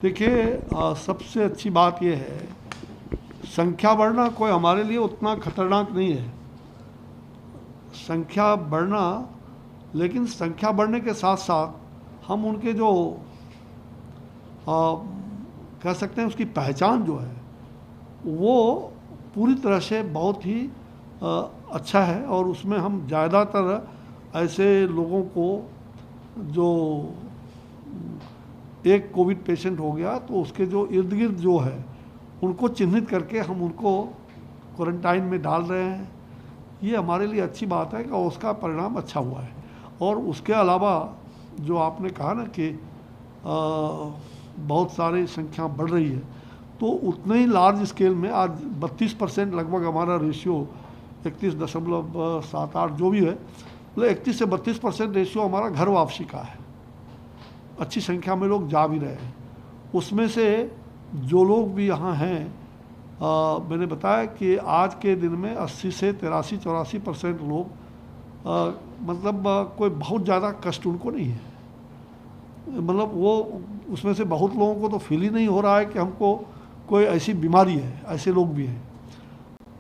देखिए, सबसे अच्छी बात यह है, संख्या बढ़ना कोई हमारे लिए उतना खतरनाक नहीं है। संख्या बढ़ना, लेकिन संख्या बढ़ने के साथ साथ हम उनके जो कह सकते हैं उसकी पहचान जो है वो पूरी तरह से बहुत ही अच्छा है। और उसमें हम ज़्यादातर ऐसे लोगों को, जो एक कोविड पेशेंट हो गया तो उसके जो इर्द गिर्द जो है उनको चिन्हित करके हम उनको क्वारंटाइन में डाल रहे हैं। ये हमारे लिए अच्छी बात है कि उसका परिणाम अच्छा हुआ है। और उसके अलावा जो आपने कहा ना कि बहुत सारी संख्या बढ़ रही है, तो उतने ही लार्ज स्केल में आज 32% लगभग हमारा रेशियो 31.78 जो भी है, मतलब 31 से 32% रेशियो हमारा घर वापसी का है। अच्छी संख्या में लोग जा भी रहे हैं। उसमें से जो लोग भी यहाँ हैं, मैंने बताया कि आज के दिन में 80 से 83-84% लोग मतलब कोई बहुत ज़्यादा कष्ट उनको नहीं है। मतलब वो उसमें से बहुत लोगों को तो फील ही नहीं हो रहा है कि हमको कोई ऐसी बीमारी है। ऐसे लोग भी हैं।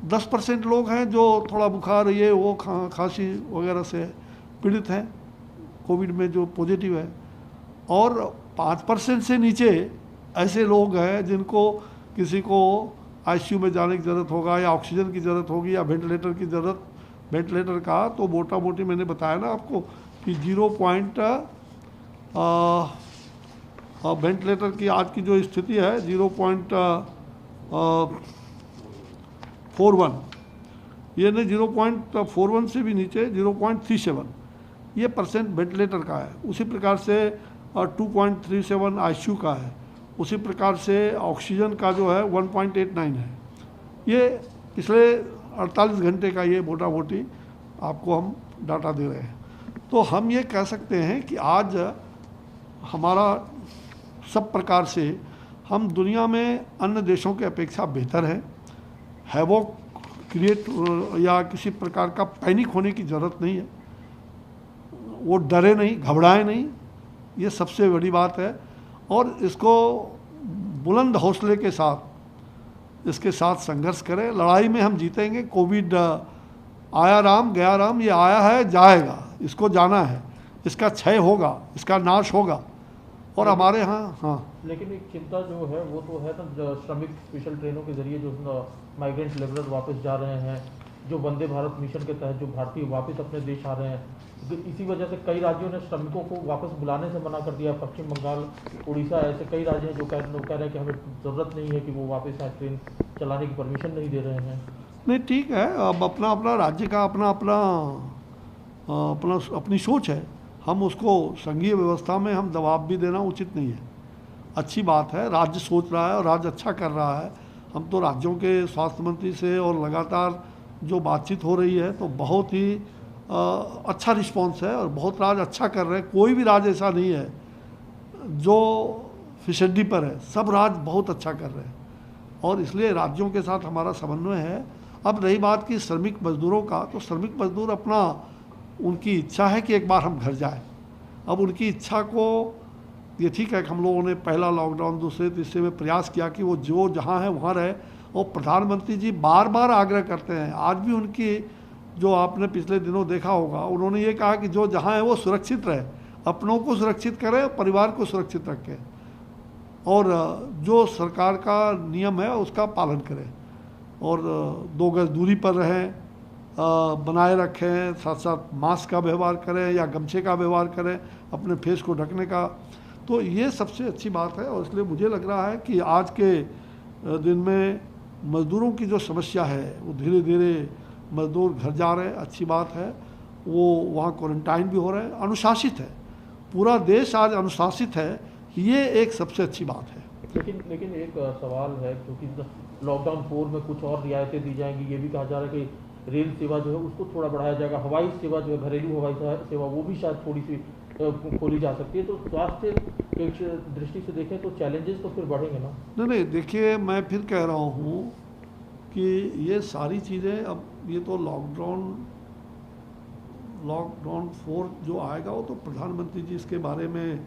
10% लोग हैं जो थोड़ा बुखार ये वो खांसी वगैरह से पीड़ित हैं, कोविड में जो पॉजिटिव है। और 5% से नीचे ऐसे लोग हैं जिनको, किसी को आईसीयू में जाने की ज़रूरत होगा या ऑक्सीजन की ज़रूरत होगी या वेंटिलेटर की ज़रूरत, वेंटिलेटर का तो मोटा मोटी मैंने बताया ना आपको कि वेंटिलेटर की आज की जो स्थिति है 0.41, ये नहीं 0.41 से भी नीचे 0.37 ये परसेंट वेंटिलेटर का है। उसी प्रकार से 2.37 आईसीयू का है। उसी प्रकार से ऑक्सीजन का जो है 1.89 है। ये पिछले 48 घंटे का ये मोटा मोटी आपको हम डाटा दे रहे हैं। तो हम ये कह सकते हैं कि आज हमारा सब प्रकार से हम दुनिया में अन्य देशों के अपेक्षा बेहतर है। हैवॉक क्रिएट या किसी प्रकार का पैनिक होने की ज़रूरत नहीं है। वो डरे नहीं, घबराए नहीं, ये सबसे बड़ी बात है। और इसको बुलंद हौसले के साथ इसके साथ संघर्ष करें। लड़ाई में हम जीतेंगे। कोविड आया राम गया राम, ये आया है जाएगा, इसको जाना है, इसका क्षय होगा, इसका नाश होगा। और हमारे यहाँ लेकिन एक चिंता जो है वो तो है ना, श्रमिक स्पेशल ट्रेनों के जरिए जो माइग्रेंट लेबरर वापस जा रहे हैं, जो वंदे भारत मिशन के तहत जो भारतीय वापस अपने देश आ रहे हैं, तो इसी वजह से कई राज्यों ने श्रमिकों को वापस बुलाने से मना कर दिया। पश्चिम बंगाल, उड़ीसा, ऐसे कई राज्य हैं जो कह रहे हैं कि हमें ज़रूरत नहीं है कि वो वापस आए, ट्रेन चलाने की परमिशन नहीं दे रहे हैं। नहीं, ठीक है, अब अपना अपना राज्य का अपना अपना अपनी सोच है। हम उसको संघीय व्यवस्था में हम दबाव भी देना उचित नहीं है। अच्छी बात है, राज्य सोच रहा है और राज्य अच्छा कर रहा है। हम तो राज्यों के स्वास्थ्य मंत्री से और लगातार जो बातचीत हो रही है तो बहुत ही अच्छा रिस्पांस है और बहुत राज्य अच्छा कर रहे हैं। कोई भी राज्य ऐसा नहीं है जो फिसड्डी पर है, सब राज्य बहुत अच्छा कर रहे हैं और इसलिए राज्यों के साथ हमारा समन्वय है। अब रही बात की श्रमिक मजदूरों का, तो श्रमिक मजदूर अपना, उनकी इच्छा है कि एक बार हम घर जाएं। अब उनकी इच्छा को, ये ठीक है कि हम लोगों ने पहला लॉकडाउन, दूसरे तीसरे में प्रयास किया कि वो जो जहाँ है वहाँ रहे, और प्रधानमंत्री जी बार बार आग्रह करते हैं। आज भी उनकी, जो आपने पिछले दिनों देखा होगा, उन्होंने ये कहा कि जो जहाँ है वो सुरक्षित रहे, अपनों को सुरक्षित करें, परिवार को सुरक्षित रखें और जो सरकार का नियम है उसका पालन करें और 2 गज दूरी पर रहें, बनाए रखें, साथ साथ मास्क का व्यवहार करें या गमछे का व्यवहार करें अपने फेस को ढकने का। तो ये सबसे अच्छी बात है और इसलिए मुझे लग रहा है कि आज के दिन में मज़दूरों की जो समस्या है वो धीरे धीरे मज़दूर घर जा रहे हैं, अच्छी बात है। वो वहाँ क्वारंटाइन भी हो रहे हैं, अनुशासित है, पूरा देश आज अनुशासित है, ये एक सबसे अच्छी बात है। लेकिन एक सवाल है, क्योंकि लॉकडाउन 4 में कुछ और रियायतें दी जाएंगी, ये भी कहा जा रहा है कि रेल सेवा जो है उसको थोड़ा बढ़ाया जाएगा, हवाई सेवा जो है घरेलू हवाई सेवा वो भी शायद थोड़ी सी खोली जा सकती है। तो स्वास्थ्य की दृष्टि से देखें तो चैलेंजेस तो फिर बढ़ेंगे ना। नहीं, देखिए, मैं फिर कह रहा हूँ कि ये सारी चीज़ें, अब ये तो लॉकडाउन 4 जो आएगा वो तो प्रधानमंत्री जी इसके बारे में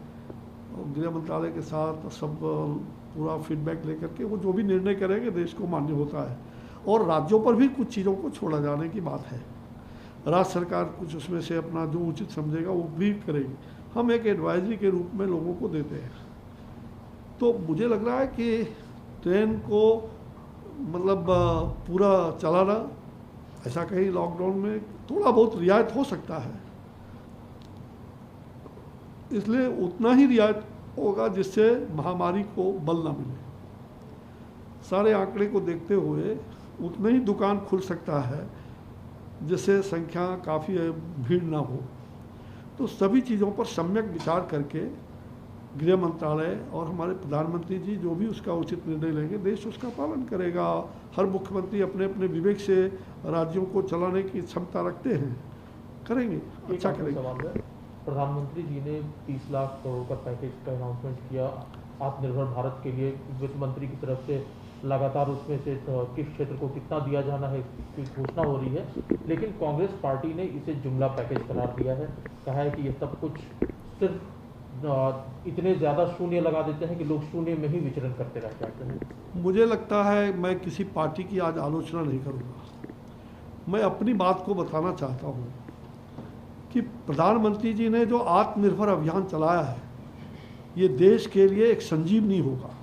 और गृह मंत्रालय के साथ सब पूरा फीडबैक लेकर के वो जो भी निर्णय करेंगे देश को मान्य होता है। और राज्यों पर भी कुछ चीज़ों को छोड़ा जाने की बात है, राज्य सरकार कुछ उसमें से अपना जो उचित समझेगा वो भी करेगी। हम एक एडवाइजरी के रूप में लोगों को देते हैं। तो मुझे लग रहा है कि ट्रेन को मतलब पूरा चलाना, ऐसा कहीं लॉकडाउन में थोड़ा बहुत रियायत हो सकता है, इसलिए उतना ही रियायत होगा जिससे महामारी को बल ना मिले। सारे आंकड़े को देखते हुए उतना ही दुकान खुल सकता है जिससे संख्या काफ़ी भीड़ ना हो। तो सभी चीज़ों पर सम्यक विचार करके गृह मंत्रालय और हमारे प्रधानमंत्री जी जो भी उसका उचित निर्णय लेंगे, देश उसका पालन करेगा। हर मुख्यमंत्री अपने अपने विवेक से राज्यों को चलाने की क्षमता रखते हैं, करेंगे, अच्छा करेंगे। प्रधानमंत्री जी ने 30 लाख करोड़ का पैकेज का अनाउंसमेंट किया आत्मनिर्भर भारत के लिए। वित्त मंत्री की तरफ से लगातार उसमें से किस क्षेत्र को कितना दिया जाना है इसकी घोषणा हो रही है, लेकिन कांग्रेस पार्टी ने इसे जुमला पैकेज करार दिया है। कहा है कि ये सब कुछ सिर्फ इतने ज़्यादा शून्य लगा देते हैं कि लोग शून्य में ही विचरण करते रह जाते हैं। मुझे लगता है मैं किसी पार्टी की आज आलोचना नहीं करूँगा, मैं अपनी बात को बताना चाहता हूँ कि प्रधानमंत्री जी ने जो आत्मनिर्भर अभियान चलाया है ये देश के लिए एक संजीवनी होगा,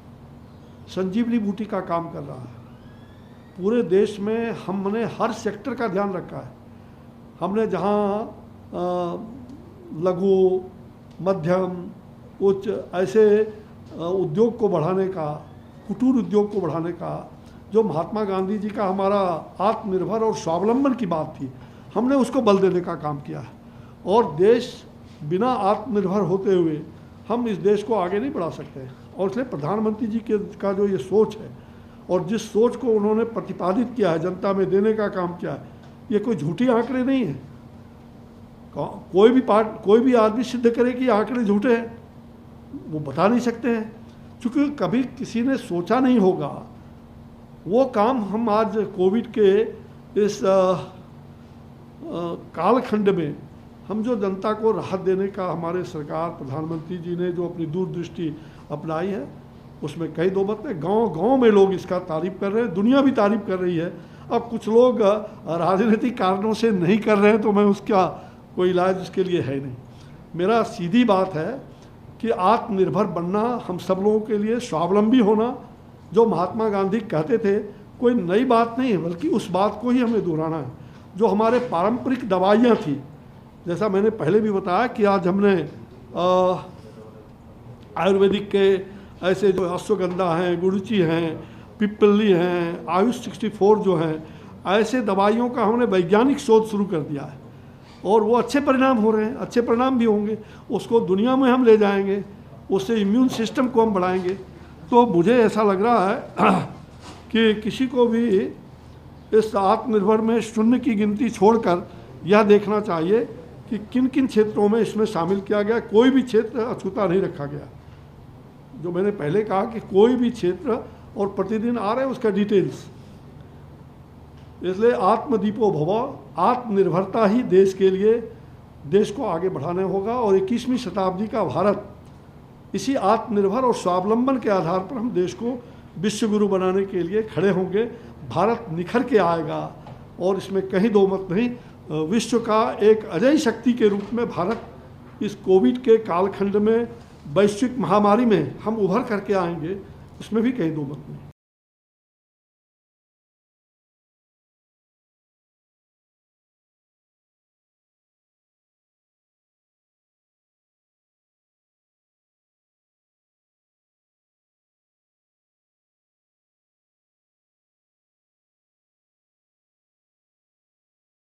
संजीवनी बूटी का काम कर रहा है। पूरे देश में हमने हर सेक्टर का ध्यान रखा है। हमने जहाँ लघु, मध्यम, उच्च ऐसे उद्योग को बढ़ाने का, कुटीर उद्योग को बढ़ाने का, जो महात्मा गांधी जी का हमारा आत्मनिर्भर और स्वावलंबन की बात थी, हमने उसको बल देने का काम किया है। और देश बिना आत्मनिर्भर होते हुए हम इस देश को आगे नहीं बढ़ा सकते। और इसलिए प्रधानमंत्री जी का जो ये सोच है और जिस सोच को उन्होंने प्रतिपादित किया है, जनता में देने का काम किया है, ये कोई झूठी आंकड़े नहीं है। कोई भी आदमी सिद्ध करे कि आंकड़े झूठे हैं, वो बता नहीं सकते हैं, क्योंकि कभी किसी ने सोचा नहीं होगा। वो काम हम आज कोविड के इस कालखंड में हम जो जनता को राहत देने का हमारे सरकार प्रधानमंत्री जी ने जो अपनी दूरदृष्टि अपनाई है, उसमें कई दो मत है। गांव गांव में लोग इसका तारीफ कर रहे हैं, दुनिया भी तारीफ कर रही है। अब कुछ लोग राजनीतिक कारणों से नहीं कर रहे हैं तो मैं उसका कोई इलाज उसके लिए है नहीं। मेरा सीधी बात है कि आत्मनिर्भर बनना हम सब लोगों के लिए, स्वावलंबी होना, जो महात्मा गांधी कहते थे, कोई नई बात नहीं है, बल्कि उस बात को ही हमें दोहराना है। जो हमारे पारंपरिक दवाइयाँ थी, जैसा मैंने पहले भी बताया कि आज हमने आयुर्वेदिक के ऐसे जो अश्वगंधा हैं, गुड़ची हैं, पिप्पली हैं, आयुष 64 जो हैं, ऐसे दवाइयों का हमने वैज्ञानिक शोध शुरू कर दिया है और वो अच्छे परिणाम हो रहे हैं, अच्छे परिणाम भी होंगे। उसको दुनिया में हम ले जाएंगे, उससे इम्यून सिस्टम को हम बढ़ाएंगे। तो मुझे ऐसा लग रहा है कि किसी को भी इस आत्मनिर्भर में शून्य की गिनती छोड़कर यह देखना चाहिए कि किन किन क्षेत्रों में इसमें शामिल किया गया। कोई भी क्षेत्र अछूता नहीं रखा गया। जो मैंने पहले कहा कि कोई भी क्षेत्र, और प्रतिदिन आ रहे हैं उसका डिटेल्स। इसलिए आत्मदीपो भव, आत्मनिर्भरता ही देश के लिए, देश को आगे बढ़ाना होगा। और 21वीं शताब्दी का भारत इसी आत्मनिर्भर और स्वावलंबन के आधार पर हम देश को विश्वगुरु बनाने के लिए खड़े होंगे। भारत निखर के आएगा और इसमें कहीं दो मत नहीं। विश्व का एक अजय शक्ति के रूप में भारत इस कोविड के कालखंड में, वैश्विक महामारी में हम उभर करके आएंगे, इसमें भी कहीं दो मत नहीं।